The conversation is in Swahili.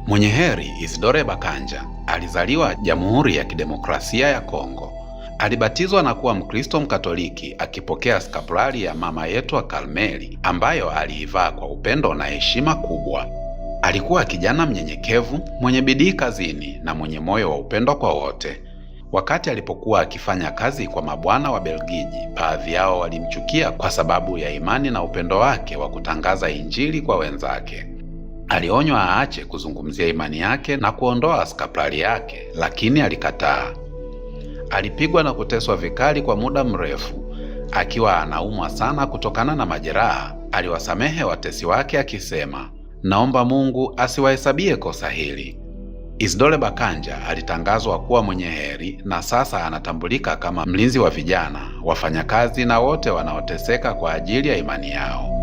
Mwenye heri Isidore Bakanja alizaliwa Jamhuri ya Kidemokrasia ya Kongo. Alibatizwa na kuwa Mkristo Mkatoliki akipokea skapulari ya Mama Yetu wa Karmeli ambayo aliivaa kwa upendo na heshima kubwa. Alikuwa kijana mnyenyekevu, mwenye bidii kazini na mwenye moyo wa upendo kwa wote. Wakati alipokuwa akifanya kazi kwa mabwana wa Belgiji, baadhi yao walimchukia kwa sababu ya imani na upendo wake wa kutangaza Injili kwa wenzake. Alionywa aache kuzungumzia imani yake na kuondoa skapulari yake, lakini alikataa. Alipigwa na kuteswa vikali kwa muda mrefu. Akiwa anaumwa sana kutokana na majeraha, aliwasamehe watesi wake akisema, "Naomba Mungu asiwahesabie kosa hili." Isidore Bakanja alitangazwa kuwa mwenye heri na sasa anatambulika kama mlinzi wa vijana, wafanyakazi na wote wanaoteseka kwa ajili ya imani yao.